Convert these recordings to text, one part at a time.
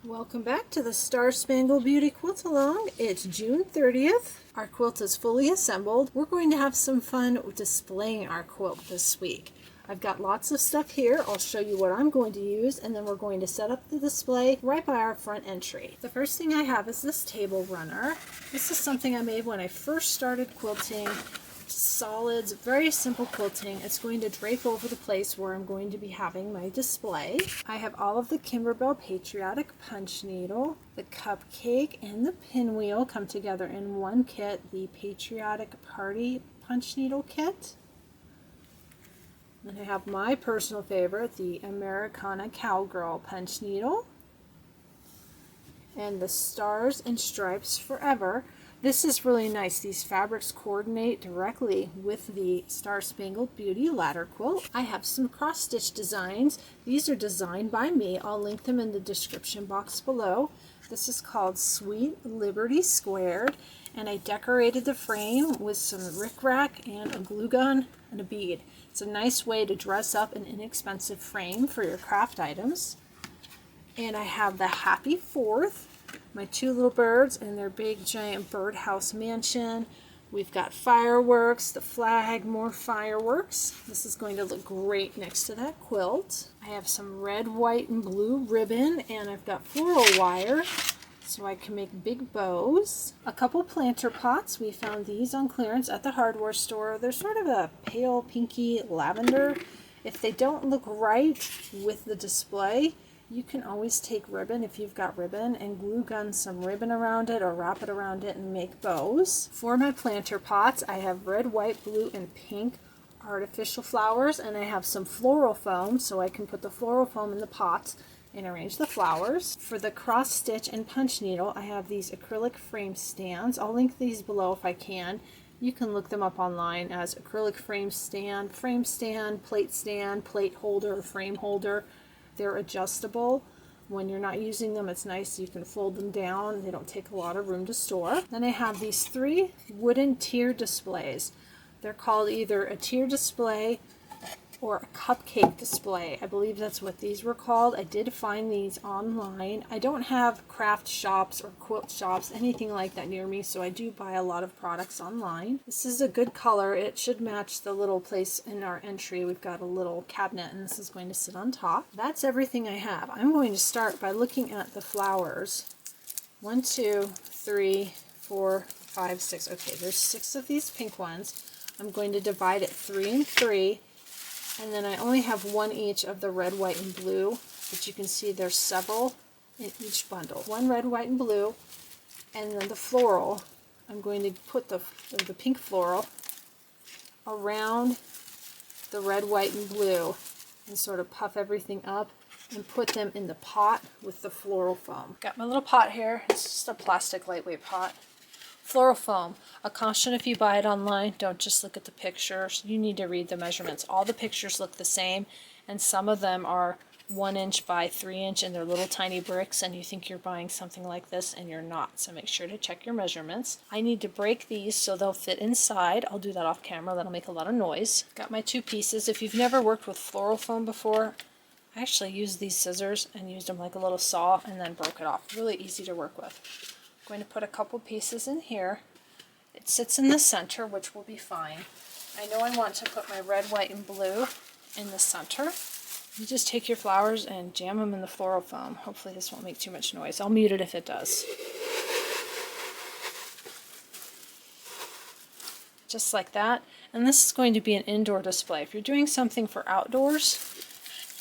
Welcome back to the Spangled Beauty Quilt Along. It's June 30th. Our quilt is fully assembled. We're going to have some fun displaying our quilt this week. I've got lots of stuff here. I'll show you what I'm going to use, and then we're going to set up the display right by our front entry. The first thing I have is this table runner. This is something I made when I first started quilting. Solids, very simple quilting. It's going to drape over the place where I'm going to be having my display. I have all of the Kimberbell Patriotic punch needle, the cupcake, and the pinwheel come together in one kit, the Patriotic Party punch needle kit. And I have my personal favorite, the Americana Cowgirl punch needle, and the Stars and Stripes Forever. This is really nice. These fabrics coordinate directly with the Spangled Beauty Ladder Quilt. I have some cross-stitch designs. These are designed by me. I'll link them in the description box below. This is called Sweet Liberty Squared, and I decorated the frame with some rickrack and a glue gun and a bead. It's a nice way to dress up an inexpensive frame for your craft items. And I have the Happy 4th. My two little birds and their big giant birdhouse mansion. We've got fireworks, the flag, more fireworks. This is going to look great next to that quilt. I have some red, white, and blue ribbon, and I've got floral wire so I can make big bows. A couple planter pots. We found these on clearance at the hardware store. They're sort of a pale pinky lavender. If they don't look right with the display, you can always take ribbon, if you've got ribbon, and glue gun some ribbon around it or wrap it around it and make bows. For my planter pots, I have red, white, blue, and pink artificial flowers, and I have some floral foam so I can put the floral foam in the pots and arrange the flowers. For the cross stitch and punch needle, I have these acrylic frame stands. I'll link these below if I can. You can look them up online as acrylic frame stand, plate holder, frame holder. They're adjustable. When you're not using them, it's nice. You can fold them down. They don't take a lot of room to store. Then I have these 3 wooden tier displays. They're called either a tier display or a cupcake display. I believe that's what these were called. I did find these online. I don't have craft shops or quilt shops, anything like that near me, so I do buy a lot of products online. This is a good color. It should match the little place in our entry. We've got a little cabinet, and this is going to sit on top. That's everything I have. I'm going to start by looking at the flowers. 1, 2, 3, 4, 5, 6. Okay, there's 6 of these pink ones. I'm going to divide it 3 and 3. And then I only have 1 each of the red, white, and blue, but you can see there's several in each bundle. 1 red, white, and blue, and then the floral. I'm going to put the pink floral around the red, white, and blue and sort of puff everything up and put them in the pot with the floral foam. Got my little pot here. It's just a plastic lightweight pot. Floral foam. A caution if you buy it online, don't just look at the pictures. You need to read the measurements. All the pictures look the same, and some of them are 1 inch by 3 inch, and they're little tiny bricks, and you think you're buying something like this, and you're not. So make sure to check your measurements. I need to break these so they'll fit inside. I'll do that off camera. That'll make a lot of noise. Got my 2 pieces. If you've never worked with floral foam before, I actually used these scissors and used them like a little saw and then broke it off. Really easy to work with. I'm going to put a couple pieces in here. It sits in the center, which will be fine. I know I want to put my red, white, and blue in the center. You just take your flowers and jam them in the floral foam. Hopefully this won't make too much noise. I'll mute it if it does. Just like that. And this is going to be an indoor display. If you're doing something for outdoors,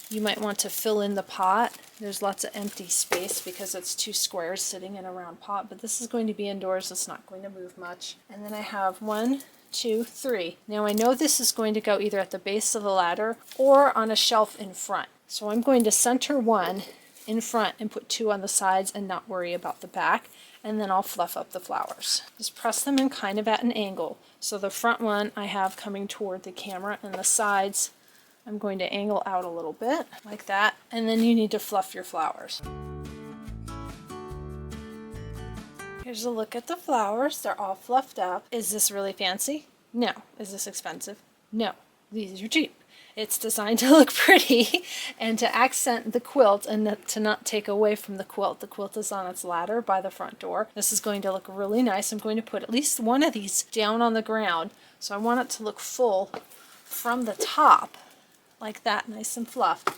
you might want to fill in the pot. There's lots of empty space because it's 2 squares sitting in a round pot, but this is going to be indoors. It's not going to move much. And then I have 1, 2, 3. Now I know this is going to go either at the base of the ladder or on a shelf in front. So I'm going to center 1 in front and put 2 on the sides and not worry about the back. And then I'll fluff up the flowers. Just press them in kind of at an angle. So the front one I have coming toward the camera, and the sides I'm going to angle out a little bit, like that, and then you need to fluff your flowers. Here's a look at the flowers. They're all fluffed up. Is this really fancy? No. Is this expensive? No. These are cheap. It's designed to look pretty and to accent the quilt and to not take away from the quilt. The quilt is on its ladder by the front door. This is going to look really nice. I'm going to put at least one of these down on the ground, so I want it to look full from the top, like that, nice and fluffed.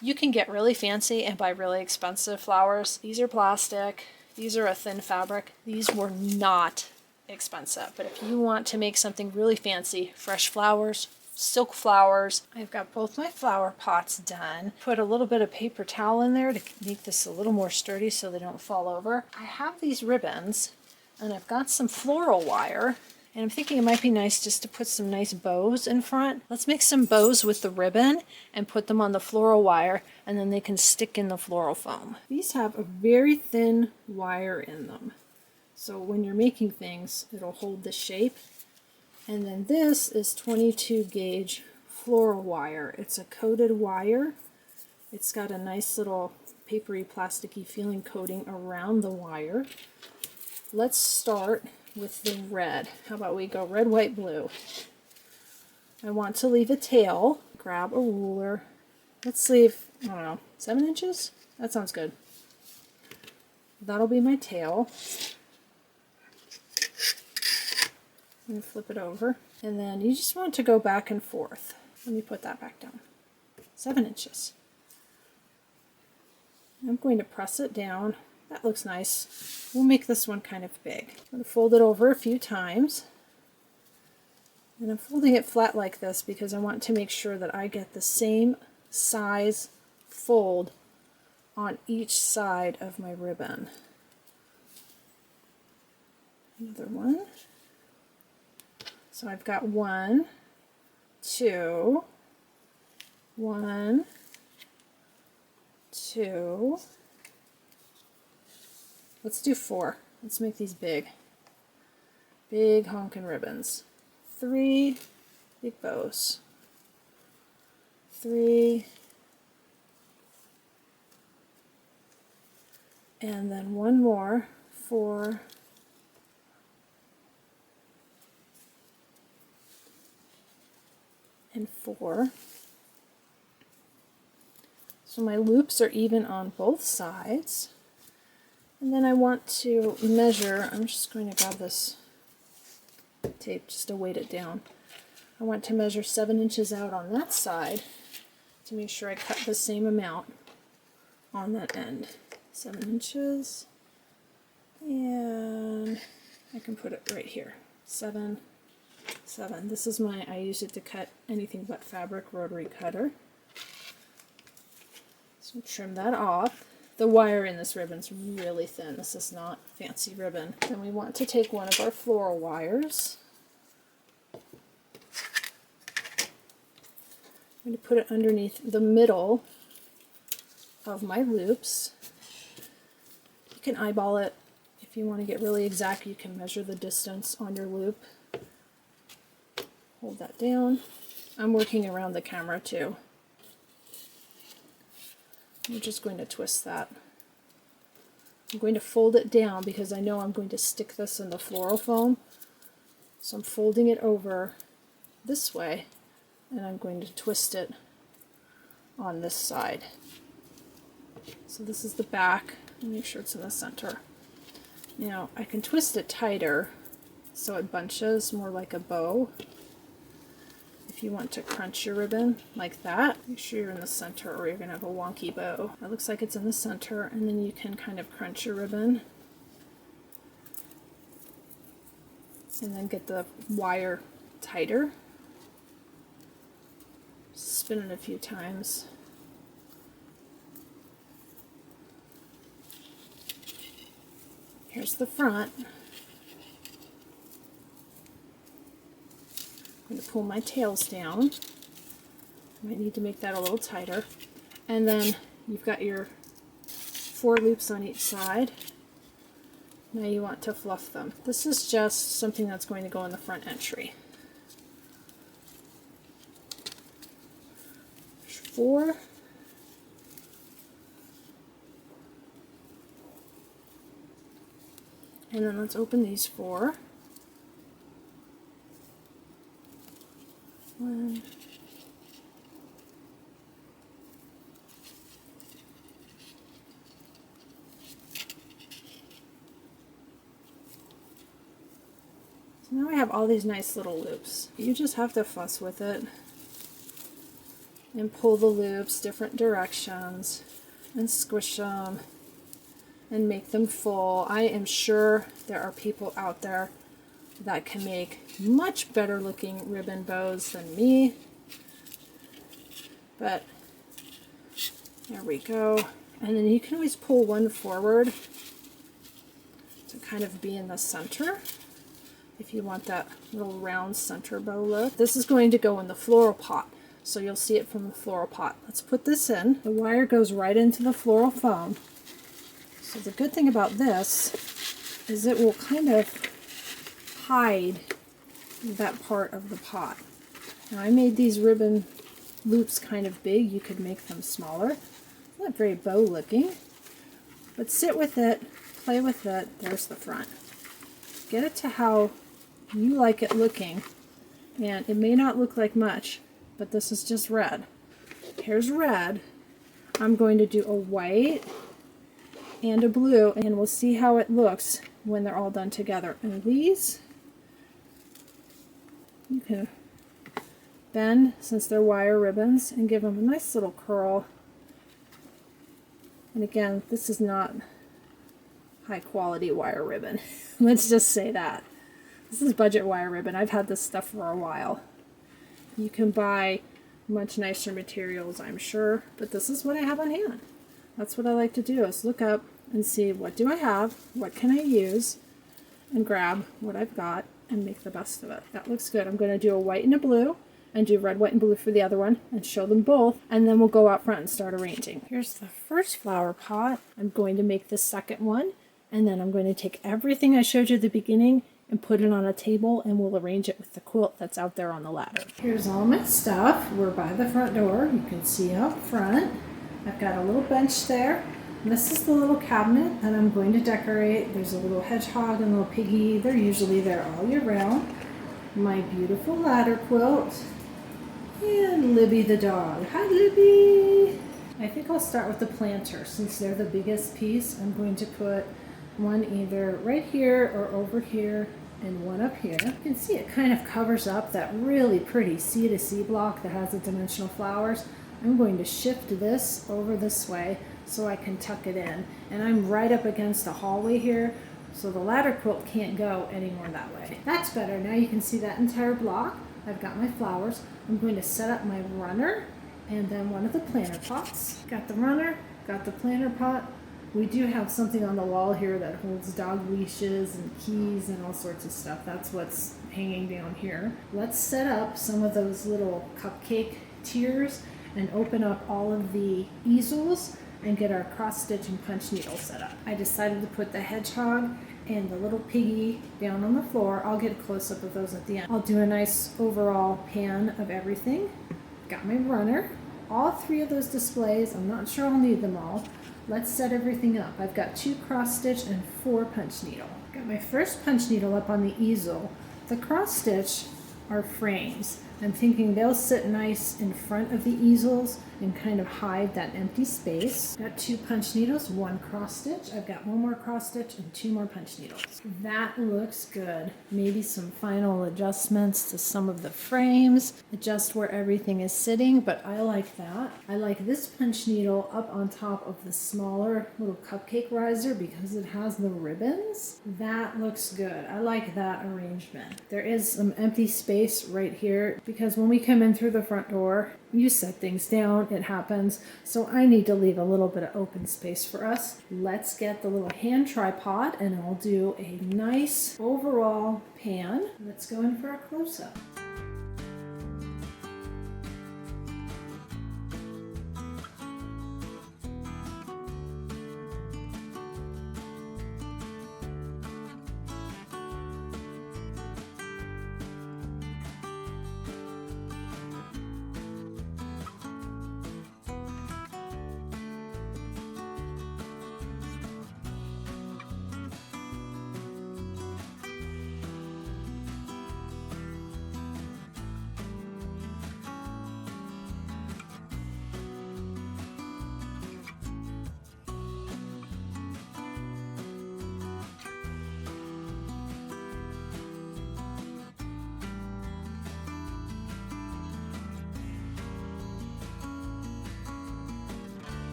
You can get really fancy and buy really expensive flowers. These are plastic. These are a thin fabric. These were not expensive. But if you want to make something really fancy, fresh flowers, silk flowers. I've got both my flower pots done. Put a little bit of paper towel in there to make this a little more sturdy so they don't fall over. I have these ribbons and I've got some floral wire. And I'm thinking it might be nice just to put some nice bows in front. Let's make some bows with the ribbon and put them on the floral wire, and then they can stick in the floral foam. These have a very thin wire in them, so when you're making things, it'll hold the shape. And then this is 22 gauge floral wire. It's a coated wire. It's got a nice little papery, plasticky feeling coating around the wire. Let's start with the red. How about we go red, white, blue? I want to leave a tail. Grab a ruler. Let's leave, I don't know, 7 inches? That sounds good. That'll be my tail. I'm going to flip it over. And then you just want to go back and forth. Let me put that back down. 7 inches. I'm going to press it down. That looks nice. We'll make this one kind of big. I'm going to fold it over a few times. And I'm folding it flat like this because I want to make sure that I get the same size fold on each side of my ribbon. Another one. So I've got 1, 2, 1, 2. Let's do 4. Let's make these big. Big honkin' ribbons. 3 big bows. 3. And then 1 more. 4. And 4. So my loops are even on both sides. And then I want to measure, I'm just going to grab this tape just to weight it down. I want to measure 7 inches out on that side to make sure I cut the same amount on that end. 7 inches, and I can put it right here. 7, 7. This is I use it to cut anything but fabric rotary cutter. So trim that off. The wire in this ribbon's really thin. This is not fancy ribbon. Then we want to take one of our floral wires. I'm going to put it underneath the middle of my loops. You can eyeball it. If you want to get really exact, you can measure the distance on your loop. Hold that down. I'm working around the camera too. I'm just going to twist that. I'm going to fold it down because I know I'm going to stick this in the floral foam. So I'm folding it over this way, and I'm going to twist it on this side. So this is the back. Make sure it's in the center. Now I can twist it tighter so it bunches more like a bow. If you want to crunch your ribbon like that, make sure you're in the center or you're going to have a wonky bow. It looks like it's in the center, and then you can kind of crunch your ribbon and then get the wire tighter. Spin it a few times. Here's the front. I'm going to pull my tails down. Might need to make that a little tighter. And then you've got your 4 loops on each side. Now you want to fluff them. This is just something that's going to go in the front entry. 4. And then let's open these 4. 1, So now I have all these nice little loops. You just have to fuss with it and pull the loops different directions and squish them and make them full. I am sure there are people out there that can make much better looking ribbon bows than me. But there we go. And then you can always pull one forward to kind of be in the center if you want that little round center bow look. This is going to go in the floral pot, so you'll see it from the floral pot. Let's put this in. The wire goes right into the floral foam. So the good thing about this is it will kind of hide that part of the pot. Now I made these ribbon loops kind of big. You could make them smaller. Not very bow looking, but sit with it, play with it. There's the front. Get it to how you like it looking, and it may not look like much, but this is just red. Here's red. I'm going to do a white and a blue, and we'll see how it looks when they're all done together. And these you can bend, since they're wire ribbons, and give them a nice little curl. And again, this is not high quality wire ribbon. Let's just say that. This is budget wire ribbon. I've had this stuff for a while. You can buy much nicer materials, I'm sure, but this is what I have on hand. That's what I like to do, is look up and see what do I have, what can I use, and grab what I've got and make the best of it. That looks good. I'm going to do a white and a blue, and do red, white, and blue for the other one, and show them both, and then we'll go out front and start arranging. Here's the first flower pot. I'm going to make the second one, and then I'm going to take everything I showed you at the beginning and put it on a table, and we'll arrange it with the quilt that's out there on the ladder. Here's all my stuff. We're by the front door. You can see out front. I've got a little bench there. And this is the little cabinet that I'm going to decorate. There's a little hedgehog and a little piggy. They're usually there all year round. My beautiful ladder quilt. And Libby the dog. Hi, Libby! I think I'll start with the planter. Since they're the biggest piece, I'm going to put one either right here or over here and one up here. You can see it kind of covers up that really pretty C to C block that has the dimensional flowers. I'm going to shift this over this way so I can tuck it in. And I'm right up against the hallway here, so the ladder quilt can't go anymore that way. That's better. Now you can see that entire block. I've got my flowers. I'm going to set up my runner and then one of the planter pots. Got the runner, got the planter pot. We do have something on the wall here that holds dog leashes and keys and all sorts of stuff. That's what's hanging down here. Let's set up some of those little cupcake tiers and open up all of the easels and get our cross stitch and punch needle set up. I decided to put the hedgehog and the little piggy down on the floor. I'll get a close-up of those at the end. I'll do a nice overall pan of everything. Got my runner. All three of those displays, I'm not sure I'll need them all. Let's set everything up. I've got 2 cross stitch and 4 punch needle. Got my first punch needle up on the easel. The cross stitch are frames. I'm thinking they'll sit nice in front of the easels and kind of hide that empty space. Got 2 punch needles, 1 cross stitch. I've got 1 more cross stitch and 2 more punch needles. That looks good. Maybe some final adjustments to some of the frames, adjust where everything is sitting, but I like that. I like this punch needle up on top of the smaller little cupcake riser because it has the ribbons. That looks good. I like that arrangement. There is some empty space right here because when we come in through the front door, you set things down, it happens. So I need to leave a little bit of open space for us. Let's get the little hand tripod and I'll do a nice overall pan. Let's go in for a close-up.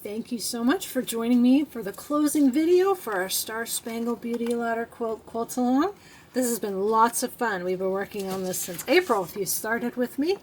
Thank you so much for joining me for the closing video for our Star Spangled Beauty Ladder Quilt Along. This has been lots of fun. We've been working on this since April if you started with me.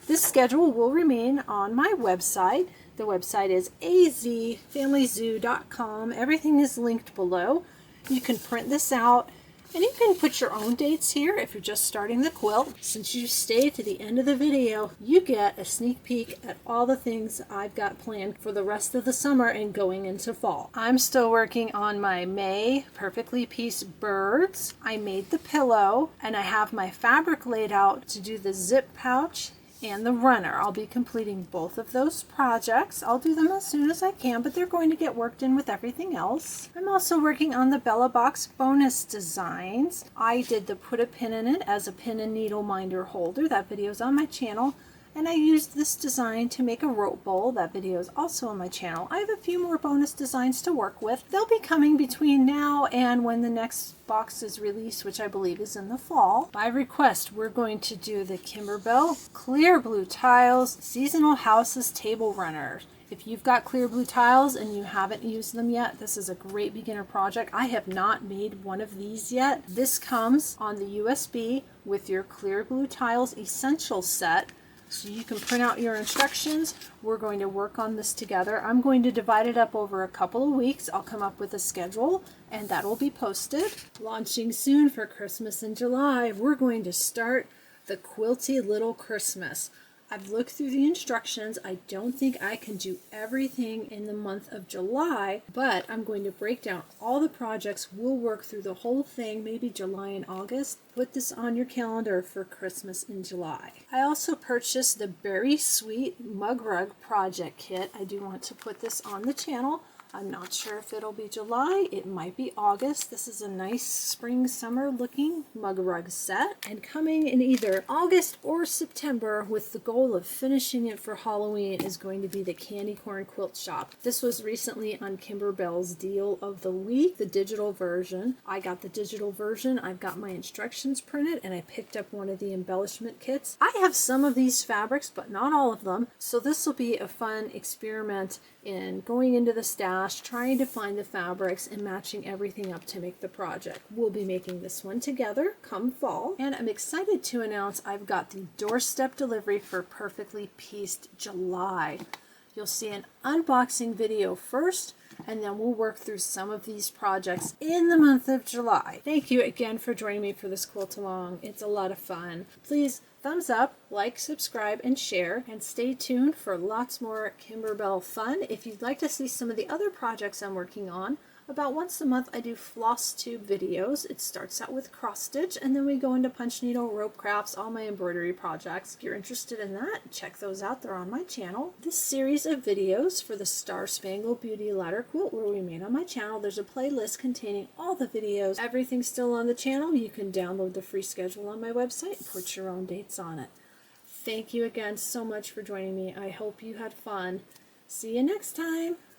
This schedule will remain on my website. The website is azfamilyzoo.com. Everything is linked below. You can print this out and you can put your own dates here if you're just starting the quilt. Since you stayed to the end of the video, you get a sneak peek at all the things I've got planned for the rest of the summer and going into fall. I'm still working on my May perfectly pieced birds. I made the pillow and I have my fabric laid out to do the zip pouch and the runner. I'll be completing both of those projects. I'll do them as soon as I can, but they're going to get worked in with everything else. I'm also working on the Bella Box bonus designs. I did the put a pin in it as a pin and needle minder holder. That video is on my channel. And I used this design to make a rope bowl. That video is also on my channel. I have a few more bonus designs to work with. They'll be coming between now and when the next box is released, which I believe is in the fall. By request, we're going to do the Kimberbell Clear Blue Tiles Seasonal Houses Table Runner. If you've got clear blue tiles and you haven't used them yet, this is a great beginner project. I have not made one of these yet. This comes on the USB with your Clear Blue Tiles Essential Set. So you can print out your instructions. We're going to work on this together. I'm going to divide it up over a couple of weeks. I'll come up with a schedule and that will be posted. Launching soon for Christmas in July, we're going to start the Quilty Little Christmas. I've looked through the instructions. I don't think I can do everything in the month of July, but I'm going to break down all the projects. We'll work through the whole thing, maybe July and August. Put this on your calendar for Christmas in July. I also purchased the Berry Sweet Mug Rug Project Kit. I do want to put this on the channel. I'm not sure if it'll be July. It might be August. This is a nice spring summer looking mug rug set and coming in either August or September with the goal of finishing it for Halloween is going to be the Candy Corn Quilt Shop. This was recently on Kimberbell's Deal of the Week, the digital version. I got the digital version. I've got my instructions printed and I picked up one of the embellishment kits. I have some of these fabrics, but not all of them. So this will be a fun experiment in going into the stash, trying to find the fabrics and matching everything up to make the project. We'll be making this one together come fall. And I'm excited to announce I've got the doorstep delivery for Perfectly Pieced July. You'll see an unboxing video first, and then we'll work through some of these projects in the month of July. Thank you again for joining me for this quilt along. It's a lot of fun. Please thumbs up, like, subscribe, and share, and stay tuned for lots more Kimberbell fun. If you'd like to see some of the other projects I'm working on, about once a month I do floss tube videos. It starts out with cross stitch and then we go into punch needle, rope crafts, all my embroidery projects. If you're interested in that, check those out. They're on my channel. This series of videos for the Star Spangled Beauty Ladder Quilt will remain on my channel. There's a playlist containing all the videos. Everything's still on the channel. You can download the free schedule on my website and put your own dates on it. Thank you again so much for joining me. I hope you had fun. See you next time.